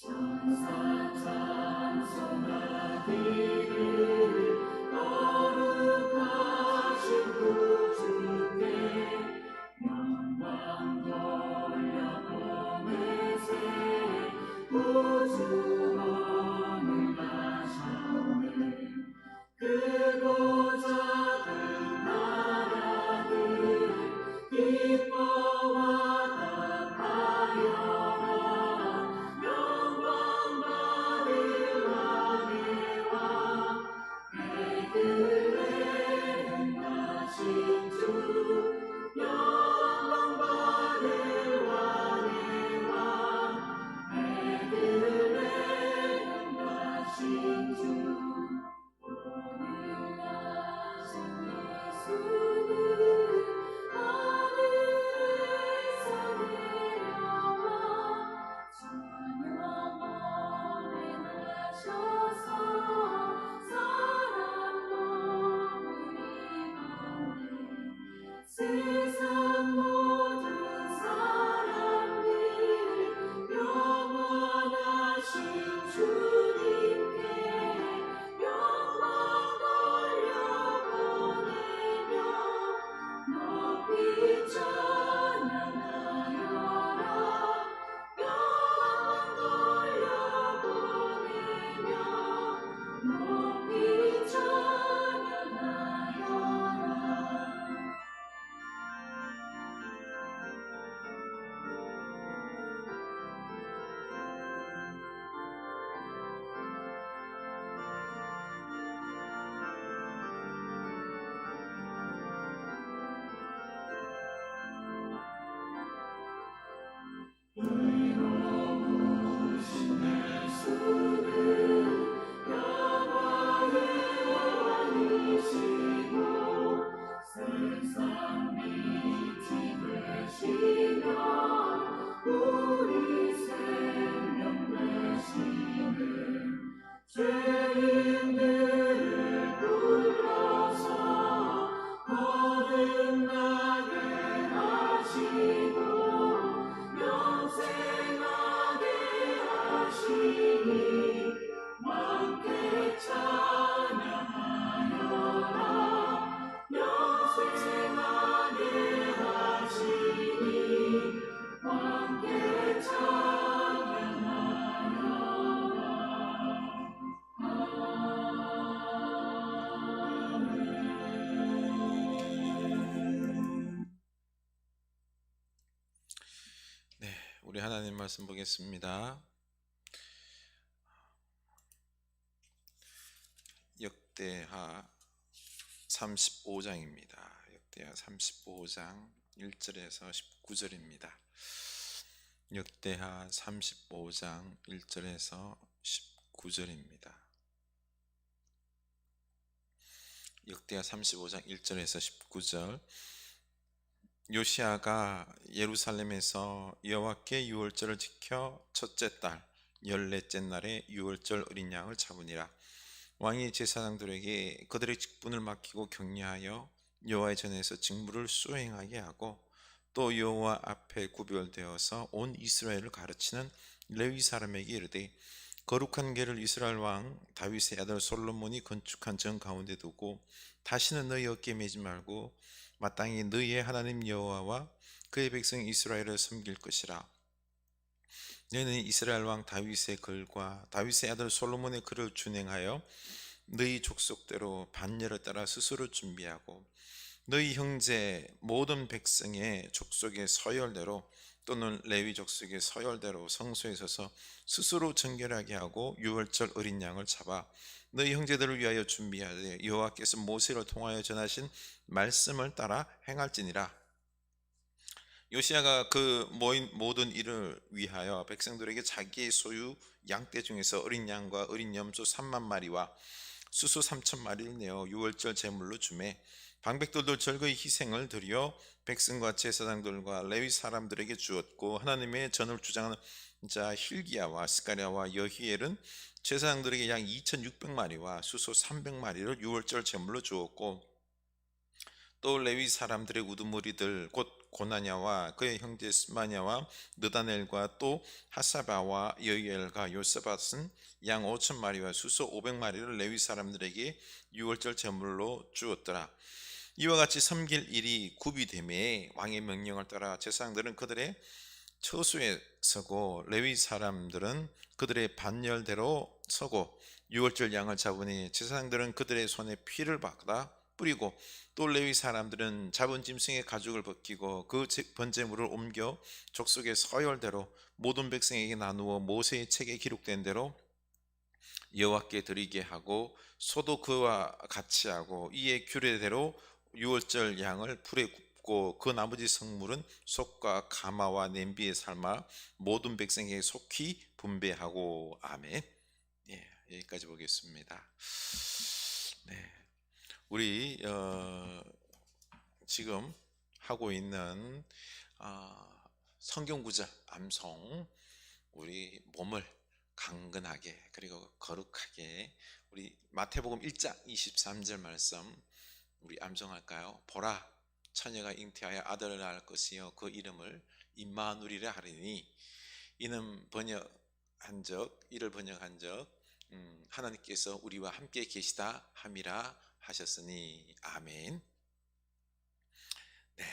천사 찬송하기를 거룩하신 구주께 영광 돌려보내세 구주원을 가셨네 크고 작은 나라들 기뻐와 답하여라 영광 받을 왕의 왕 베들레헴 가신 주 영광 받을 왕의 왕 베들레헴 가신 주 오늘 나신 예수는 하늘에서 내려와 천년만에 나셔서 사람 몸을 입었네 세상 모든 사람들 영원하신 주님께 영광 돌려보내며 높이 찬양하여라 영광 돌려보내며 높이 찬양하여라 의로우신 예수는 영화의 왕이시고 세상 빛이 되시며 우리 생명 되시네 죄인들을 불러서 거듭나게 하시고 영생하게 하시니 왕께 찬양하여라 영생하게 하시니 왕께 찬양하여라 네, 우리 하나님 말씀 보겠습니다. 역대하 35장입니다. 역대하 35장 1절에서 19절입니다. 역대하 35장 1절에서 19절입니다. 역대하 35장 1절에서 19절. 요시야가 예루살렘에서 여호와께 유월절을 지켜 첫째 달 14째 날에 유월절 어린 양을 잡으니라. 왕이 제사장들에게 그들의 직분을 맡기고 격려하여 여호와의 전에서 직무를 수행하게 하고 또 여호와 앞에 구별되어서 온 이스라엘을 가르치는 레위 사람에게 이르되 거룩한 궤를 이스라엘 왕 다윗의 아들 솔로몬이 건축한 정 가운데 두고 다시는 너희 어깨에 매지 말고 마땅히 너희의 하나님 여호와와 그의 백성 이스라엘을 섬길 것이라. 너희는 이스라엘 왕 다윗의 글과 다윗의 아들 솔로몬의 글을 준행하여 너희 족속대로 반열을 따라 스스로 준비하고 너희 형제 모든 백성의 족속의 서열대로 또는 레위 족속의 서열대로 성소에 서서 스스로 정결하게 하고 유월절 어린 양을 잡아 너희 형제들을 위하여 준비하되 여호와께서 모세를 통하여 전하신 말씀을 따라 행할지니라. 요시야가 그 모든 일을 위하여 백성들에게 자기의 소유 양떼 중에서 어린 양과 어린 염소 3만 마리와 수소 3천 마리를 내어 유월절 제물로 주매 방백들도 절거의 희생을 드려 백성과 제사장들과 레위 사람들에게 주었고 하나님의 전을 주장하는 자 힐기야와 스가랴와 여히엘은 제사장들에게 양 2,600마리와 수소 300마리를 유월절 제물로 주었고 또 레위 사람들의 우두머리들 곧 고나냐와 그의 형제 스마냐와 느다넬과 또 하사바와 여이엘과 요사밧은 양 5,000마리와 수소 500마리를 레위 사람들에게 유월절 제물로 주었더라. 이와 같이 섬길 일이 구비되매 왕의 명령을 따라 제사장들은 그들의 처소에 서고 레위 사람들은 그들의 반열대로 서고 유월절 양을 잡으니 제사장들은 그들의 손에 피를 받아 뿌리고 또 레위 사람들은 잡은 짐승의 가죽을 벗기고 그 번제물을 옮겨 족속의 서열대로 모든 백성에게 나누어 모세의 책에 기록된 대로 여호와께 드리게 하고 소도 그와 같이 하고 이에 규례대로 유월절 양을 불에 굽고 그 나머지 성물은 속과 가마와 냄비에 삶아 모든 백성에게 속히 분배하고. 아멘. 예, 여기까지 보겠습니다. 네, 우리 지금 하고 있는 성경 구절 암송, 우리 몸을 강건하게 그리고 거룩하게, 우리 마태복음 1장 23절 말씀 우리 암송할까요? 보라, 처녀가 잉태하여 아들을 낳을 것이요 그 이름을 임마누리라 하리니 이를 번역한 적 하나님께서 우리와 함께 계시다 함이라 하셨으니. 아멘. 네,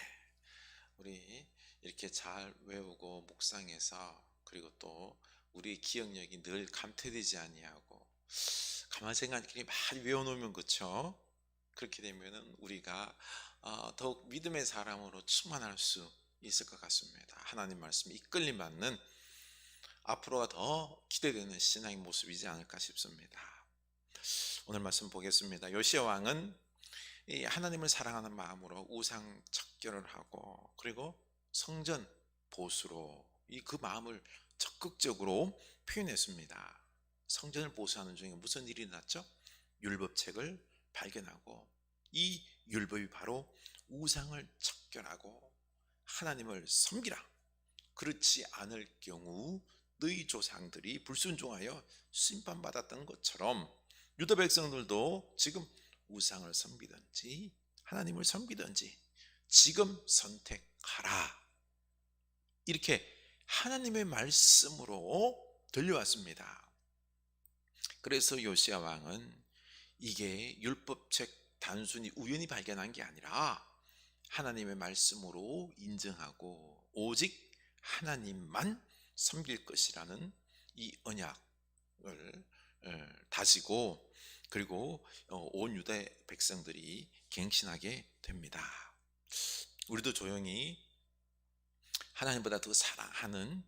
우리 이렇게 잘 외우고 묵상해서, 그리고 또 우리 기억력이 늘 감퇴되지 아니하고 가만 생각하니 많이 외워놓으면, 그렇죠? 그렇게 되면은 우리가 더욱 믿음의 사람으로 충만할 수 있을 것 같습니다. 하나님 말씀에 이끌림 받는, 앞으로가 더 기대되는 신앙의 모습이지 않을까 싶습니다. 오늘 말씀 보겠습니다. 요시야 왕은 이 하나님을 사랑하는 마음으로 우상 척결을 하고, 그리고 성전 보수로 그 마음을 적극적으로 표현했습니다. 성전을 보수하는 중에 무슨 일이 났죠? 율법책을 발견하고, 이 율법이 바로 우상을 척결하고 하나님을 섬기라, 그렇지 않을 경우 너희 조상들이 불순종하여 심판받았던 것처럼 유다 백성들도 지금 우상을 섬기든지 하나님을 섬기든지 지금 선택하라, 이렇게 하나님의 말씀으로 들려왔습니다. 그래서 요시야 왕은 이게 율법책 단순히 우연히 발견한 게 아니라 하나님의 말씀으로 인정하고 오직 하나님만 섬길 것이라는 이 언약을 다지고, 그리고 온 유다 백성들이 갱신하게 됩니다. 우리도 조용히 하나님보다 더 사랑하는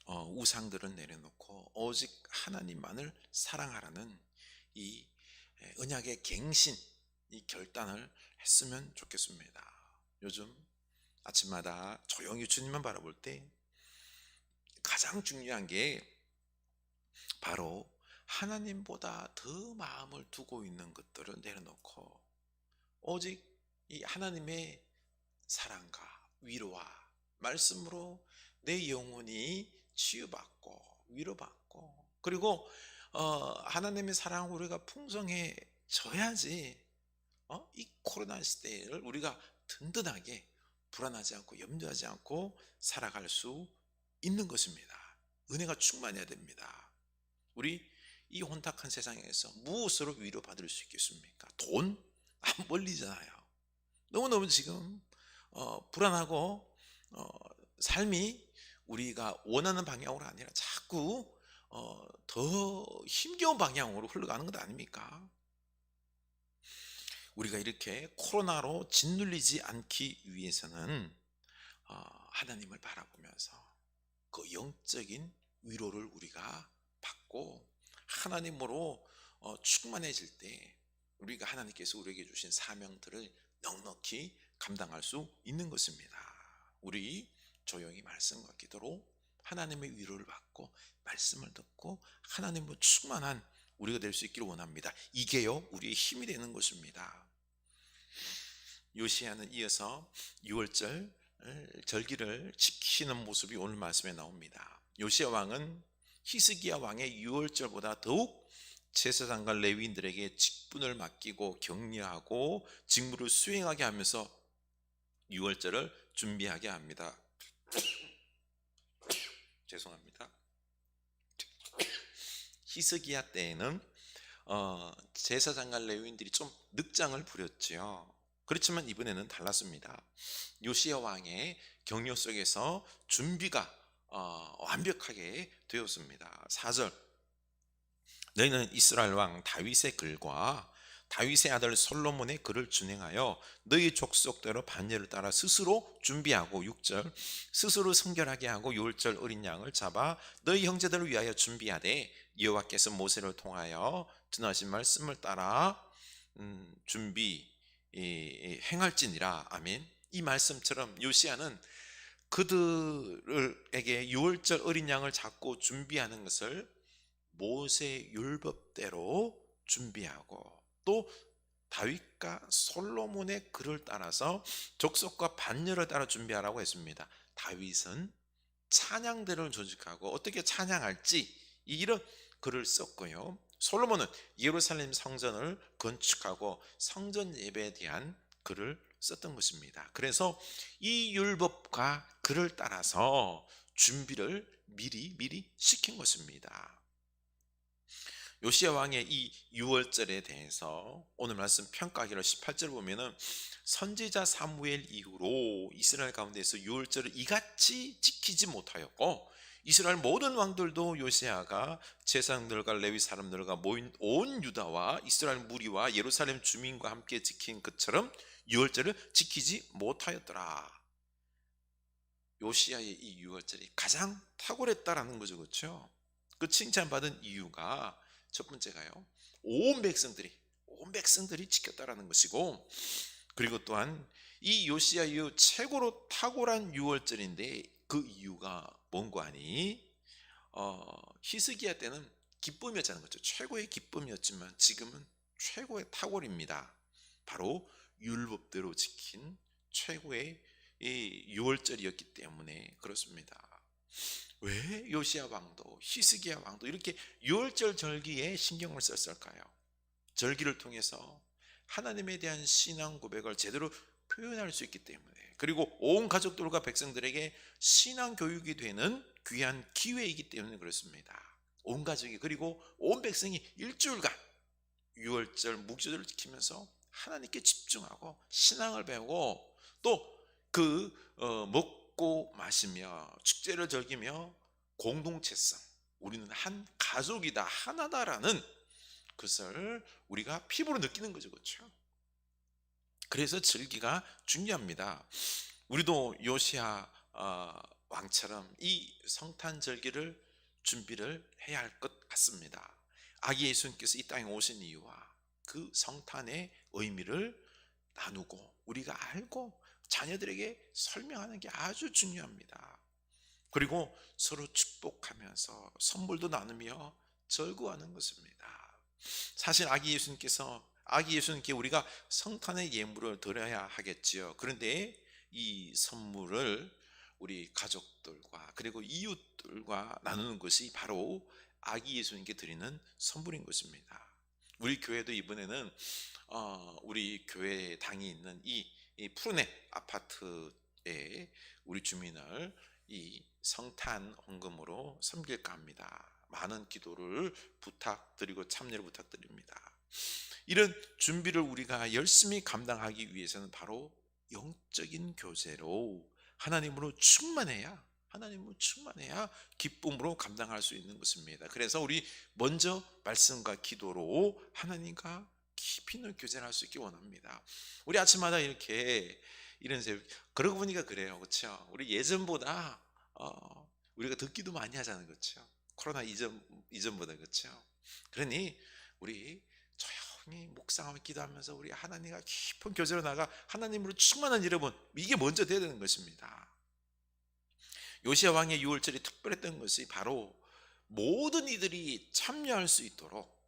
우상들을 내려놓고 오직 하나님만을 사랑하라는 이 언약의 갱신, 이 결단을 했으면 좋겠습니다. 요즘 아침마다 조용히 주님만 바라볼 때 가장 중요한 게 바로 하나님보다 더 마음을 두고 있는 것들을 내려놓고 오직 이 하나님의 사랑과 위로와 말씀으로 내 영혼이 치유받고 위로받고, 그리고 하나님의 사랑 우리가 풍성해져야지 이 코로나 시대를 우리가 든든하게 불안하지 않고 염려하지 않고 살아갈 수 있는 것입니다. 은혜가 충만해야 됩니다. 우리 이 혼탁한 세상에서 무엇으로 위로받을 수 있겠습니까? 돈? 안 멀리잖아요. 너무너무 지금 불안하고 삶이 우리가 원하는 방향으로 아니라 자꾸 더 힘겨운 방향으로 흘러가는 것 아닙니까? 우리가 이렇게 코로나로 짓눌리지 않기 위해서는 하나님을 바라보면서 그 영적인 위로를 우리가 받고 하나님으로 충만해질 때 우리가 하나님께서 우리에게 주신 사명들을 넉넉히 감당할 수 있는 것입니다. 우리 조용히 말씀과 기도로 하나님의 위로를 받고 말씀을 듣고 하나님으로 충만한 우리가 될 수 있기를 원합니다. 이게요 우리의 힘이 되는 것입니다. 요시야는 이어서 6월절 절기를 지키는 모습이 오늘 말씀에 나옵니다. 요시야 왕은 히스기야 왕의 6월절보다 더욱 제사장과 레위인들에게 직분을 맡기고 격려하고 직무를 수행하게 하면서 유월절을 준비하게 합니다. 죄송합니다. 히스기야 때에는 제사장과 레위인들이 좀 늑장을 부렸지요. 그렇지만 이번에는 달랐습니다. 요시야 왕의 격려 속에서 준비가 완벽하게 되었습니다. 4절, 너희는 이스라엘 왕 다윗의 글과 다윗의 아들 솔로몬의 글을 준행하여 너희 족속대로 반열을 따라 스스로 준비하고, 6절, 스스로 성결하게 하고 유월절 어린 양을 잡아 너희 형제들을 위하여 준비하되 여호와께서 모세를 통하여 전하신 말씀을 따라 행할지니라. 아멘. 이 말씀처럼 요시야는 그들에게 유월절 어린 양을 잡고 준비하는 것을 모세 율법대로 준비하고, 또 다윗과 솔로몬의 글을 따라서 족속과 반열을 따라 준비하라고 했습니다. 다윗은 찬양대를 조직하고 어떻게 찬양할지 이런 글을 썼고요. 솔로몬은 예루살렘 성전을 건축하고 성전 예배에 대한 글을 썼던 것입니다. 그래서 이 율법과 글을 따라서 준비를 미리 시킨 것입니다. 요시야 왕의 이 유월절에 대해서 오늘 말씀 평가하기로 18절 보면은, 선지자 사무엘 이후로 이스라엘 가운데서 유월절을 이같이 지키지 못하였고, 이스라엘 모든 왕들도 요시야가 제사장들과 레위 사람들과 모인 온 유다와 이스라엘 무리와 예루살렘 주민과 함께 지킨 것처럼 유월절을 지키지 못하였더라. 요시야의 이 유월절이 가장 탁월했다라는 거죠. 그렇죠? 그 칭찬받은 이유가 첫 번째가요, 온 백성들이 지켰다라는 것이고, 그리고 또한 이 요시야 이후 최고로 탁월한 유월절인데, 그 이유가 뭔고 하니 히스기야 때는 기쁨이었다는 거죠. 최고의 기쁨이었지만 지금은 최고의 탁월입니다. 바로 율법대로 지킨 최고의 이 유월절이었기 때문에 그렇습니다. 왜 요시야 왕도 히스기야 왕도 이렇게 유월절 절기에 신경을 썼을까요? 절기를 통해서 하나님에 대한 신앙 고백을 제대로 표현할 수 있기 때문에, 그리고 온 가족들과 백성들에게 신앙 교육이 되는 귀한 기회이기 때문에 그렇습니다. 온 가족이, 그리고 온 백성이 일주일간 유월절 묵주절을 지키면서 하나님께 집중하고 신앙을 배우고, 또 먹고 마시며 축제를 즐기며 공동체성, 우리는 한 가족이다, 하나다라는 것을 우리가 피부로 느끼는 거죠. 그렇죠? 그래서 절기가 중요합니다. 우리도 요시야 왕처럼 이 성탄 절기를 준비를 해야 할 것 같습니다. 아기 예수님께서 이 땅에 오신 이유와 그 성탄의 의미를 나누고 우리가 알고 자녀들에게 설명하는 게 아주 중요합니다. 그리고 서로 축복하면서 선물도 나누며 절구하는 것입니다. 사실 아기 예수님께 우리가 성탄의 예물을 드려야 하겠지요. 그런데 이 선물을 우리 가족들과 그리고 이웃들과 나누는 것이 바로 아기 예수님께 드리는 선물인 것입니다. 우리 교회도 이번에는 우리 교회 당이 있는 이 푸르네 아파트에 우리 주민을 이 성탄 헌금으로 섬길까 합니다. 많은 기도를 부탁드리고 참여를 부탁드립니다. 이런 준비를 우리가 열심히 감당하기 위해서는 바로 영적인 교제로 하나님으로 충만해야 기쁨으로 감당할 수 있는 것입니다. 그래서 우리 먼저 말씀과 기도로 하나님과 깊이 있는 교제를 할 수 있기 원합니다. 우리 아침마다 이렇게 이런 새벽, 그러고 보니까 그래요. 그렇죠? 우리 예전보다 우리가 듣기도 많이 하잖아요. 그렇죠? 코로나 이전보다. 그렇죠? 그러니 우리 조용히 묵상하며 기도하면서 우리 하나님과 깊은 교제로 나가 하나님으로 충만한 여러분, 이게 먼저 돼야 되는 것입니다. 요시야 왕의 유월절이 특별했던 것이 바로 모든 이들이 참여할 수 있도록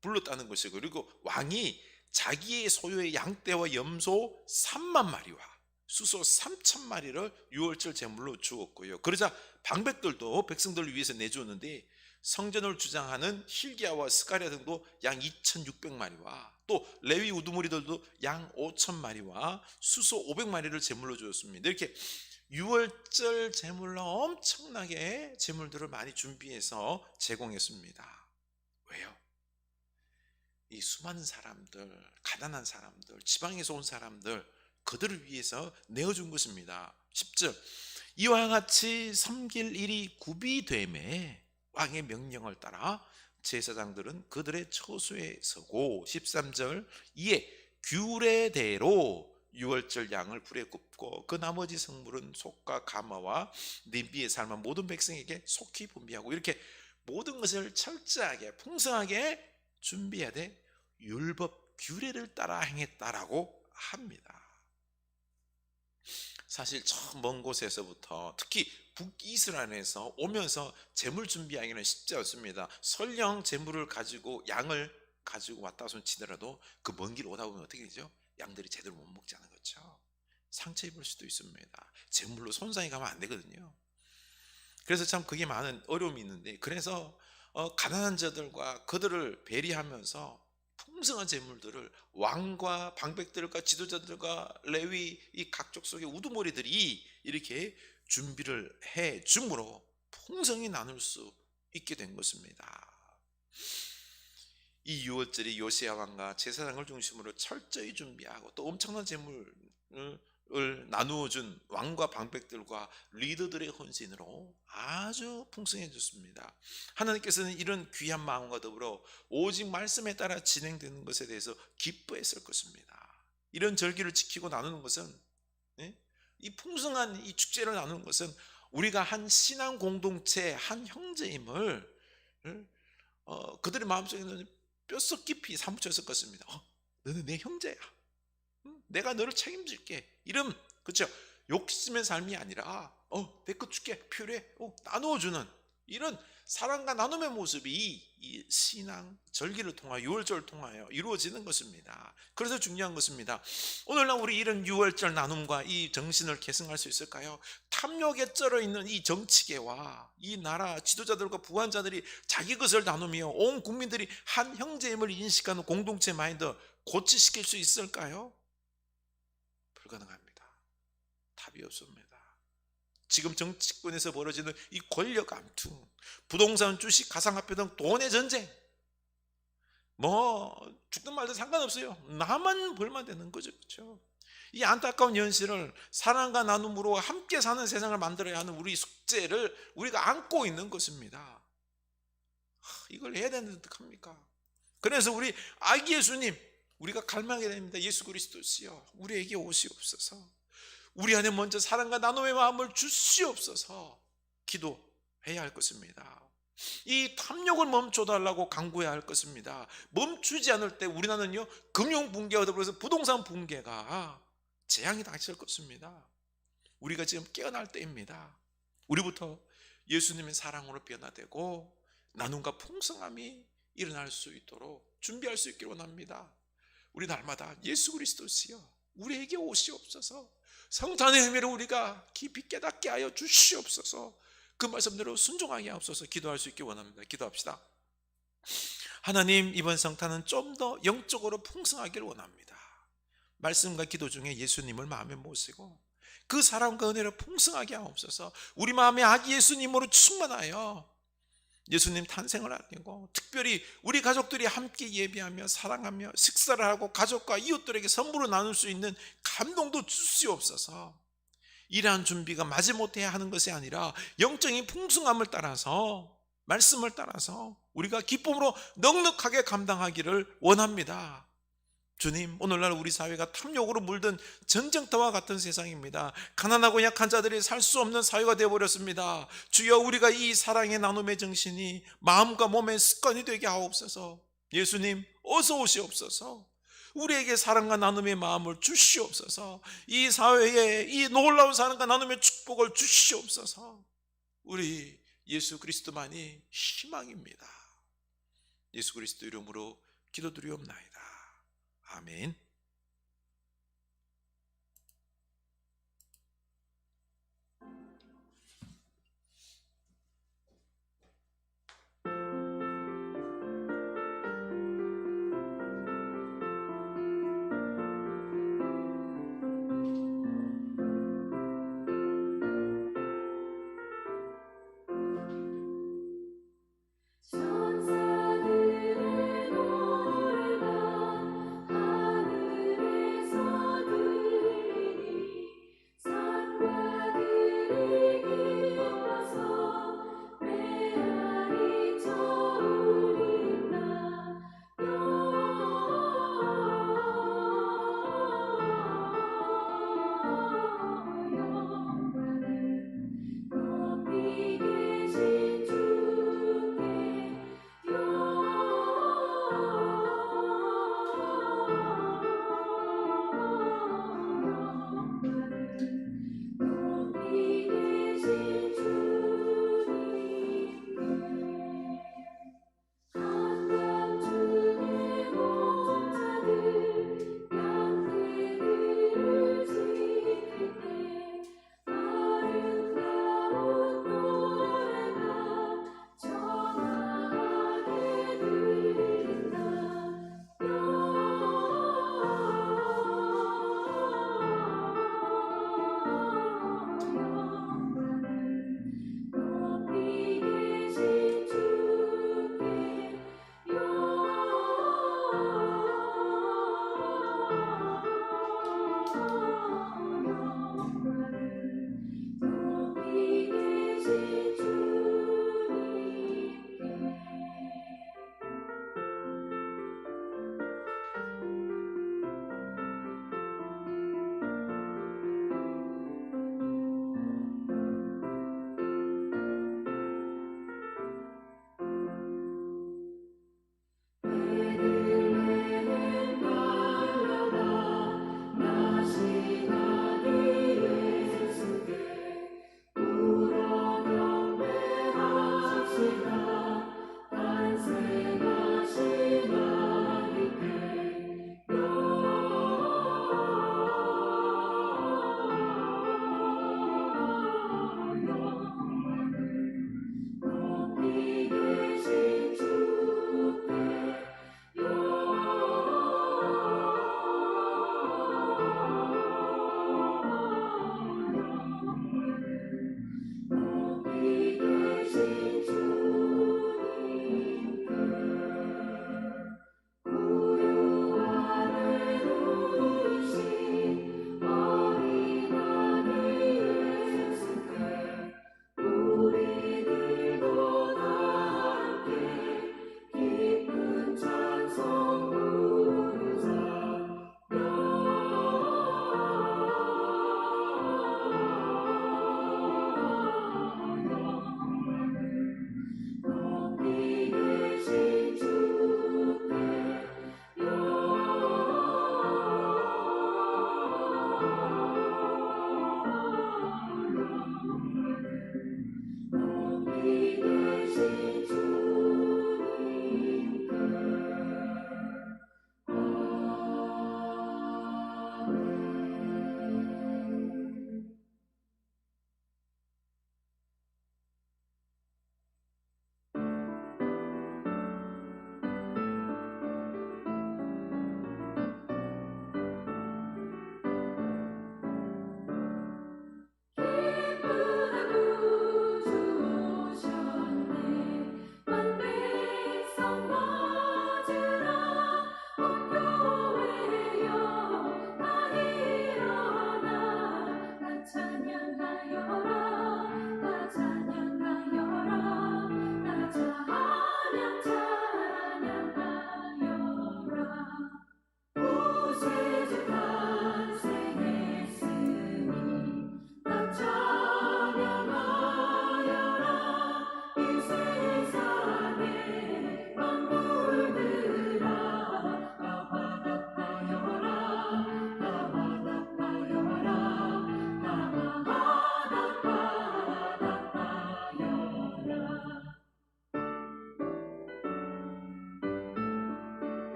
불렀다는 것이고, 그리고 왕이 자기의 소유의 양떼와 염소 3만 마리와 수소 3천 마리를 유월절 제물로 주었고요. 그러자 방백들도 백성들을 위해서 내주었는데, 성전을 주장하는 힐기야와 스가랴 등도 양 2,600마리와 또 레위 우두머리들도 양 5,000마리와 수소 500마리를 제물로 주었습니다. 이렇게 유월절 제물로 엄청나게 제물들을 많이 준비해서 제공했습니다. 왜요? 이 수많은 사람들, 가난한 사람들, 지방에서 온 사람들, 그들을 위해서 내어준 것입니다. 10절, 이와 같이 섬길 일이 구비됨에 왕의 명령을 따라 제사장들은 그들의 처소에 서고, 13절, 이에 규례대로 유월절 양을 불에 굽고 그 나머지 성물은 속과 가마와 냄비에 삶아 모든 백성에게 속히 분비하고, 이렇게 모든 것을 철저하게 풍성하게 준비해야 돼 율법 규례를 따라 행했다라고 합니다. 사실 저 먼 곳에서부터 특히 북이스라엘에서 오면서 제물 준비하기는 쉽지 않습니다. 설령 제물을 가지고 양을 가지고 왔다 손 치더라도 그 먼 길 오다 보면 어떻게 되죠? 양들이 제대로 못 먹지 않은 거죠. 상처 입을 수도 있습니다. 제물로 손상이 가면 안 되거든요. 그래서 참 그게 많은 어려움이 있는데, 그래서 가난한 자들과 그들을 배려하면서 풍성한 제물들을 왕과 방백들과 지도자들과 레위 이 각 족속의 우두머리들이 이렇게 준비를 해 줌으로 풍성히 나눌 수 있게 된 것입니다. 이 유월절이 요시야 왕과 제사장을 중심으로 철저히 준비하고 또 엄청난 제물을 나누어 준 왕과 방백들과 리더들의 헌신으로 아주 풍성해졌습니다. 하나님께서는 이런 귀한 마음과 더불어 오직 말씀에 따라 진행되는 것에 대해서 기뻐했을 것입니다. 이런 절기를 지키고 나누는 것은, 이 풍성한 이 축제를 나누는 것은 우리가 한 신앙 공동체, 한 형제임을 그들의 마음속에는 뼛속 깊이 사무쳤을 것입니다. 너는 내 형제야. 내가 너를 책임질게. 이런, 그렇죠? 욕심의 삶이 아니라 내 것 줄게, 필요해, 나누어주는 이런 사랑과 나눔의 모습이 이 신앙 절기를 통하여, 유월절을 통하여 이루어지는 것입니다. 그래서 중요한 것입니다. 오늘날 우리 이런 유월절 나눔과 이 정신을 계승할 수 있을까요? 탐욕에 쩔어 있는 이 정치계와 이 나라 지도자들과 부관자들이 자기 것을 나누며 온 국민들이 한 형제임을 인식하는 공동체 마인드 고치시킬 수 있을까요? 불가능합니다. 답이 없습니다. 지금 정치권에서 벌어지는 이 권력 암투, 부동산, 주식, 가상화폐 등 돈의 전쟁, 죽든 말든 상관없어요. 나만 벌면 되는 거죠. 그렇죠? 이 안타까운 현실을 사랑과 나눔으로 함께 사는 세상을 만들어야 하는 우리 숙제를 우리가 안고 있는 것입니다. 이걸 해야 되는데 어떡합니까? 그래서 우리 아기 예수님, 우리가 갈망하게 됩니다. 예수 그리스도시여, 우리에게 오시옵소서. 우리 안에 먼저 사랑과 나눔의 마음을 주시옵소서 기도해야 할 것입니다. 이 탐욕을 멈춰달라고 강구해야 할 것입니다. 멈추지 않을 때 우리나라는요, 금융 붕괴와 더불어서 부동산 붕괴가 재앙이 닥칠 것입니다. 우리가 지금 깨어날 때입니다. 우리부터 예수님의 사랑으로 변화되고 나눔과 풍성함이 일어날 수 있도록 준비할 수 있기를 원합니다. 우리 날마다 예수 그리스도시여, 우리에게 오시옵소서. 성탄의 의미를 우리가 깊이 깨닫게 하여 주시옵소서. 그 말씀대로 순종하게 하옵소서. 기도할 수 있기 원합니다. 기도합시다. 하나님, 이번 성탄은 좀 더 영적으로 풍성하기를 원합니다. 말씀과 기도 중에 예수님을 마음에 모시고 그 사랑과 은혜를 풍성하게 하옵소서. 우리 마음에 아기 예수님으로 충만하여 예수님 탄생을 알리고, 특별히 우리 가족들이 함께 예배하며 사랑하며 식사를 하고 가족과 이웃들에게 선물을 나눌 수 있는 감동도 주시옵소서. 이러한 준비가 마지못해 하는 것이 아니라 영적인 풍성함을 따라서, 말씀을 따라서 우리가 기쁨으로 넉넉하게 감당하기를 원합니다. 주님, 오늘날 우리 사회가 탐욕으로 물든 전쟁터와 같은 세상입니다. 가난하고 약한 자들이 살 수 없는 사회가 되어버렸습니다. 주여, 우리가 이 사랑의 나눔의 정신이 마음과 몸의 습관이 되게 하옵소서. 예수님, 어서 오시옵소서. 우리에게 사랑과 나눔의 마음을 주시옵소서. 이 사회에 이 놀라운 사랑과 나눔의 축복을 주시옵소서. 우리 예수 그리스도만이 희망입니다. 예수 그리스도 이름으로 기도드리옵나이다. 아멘.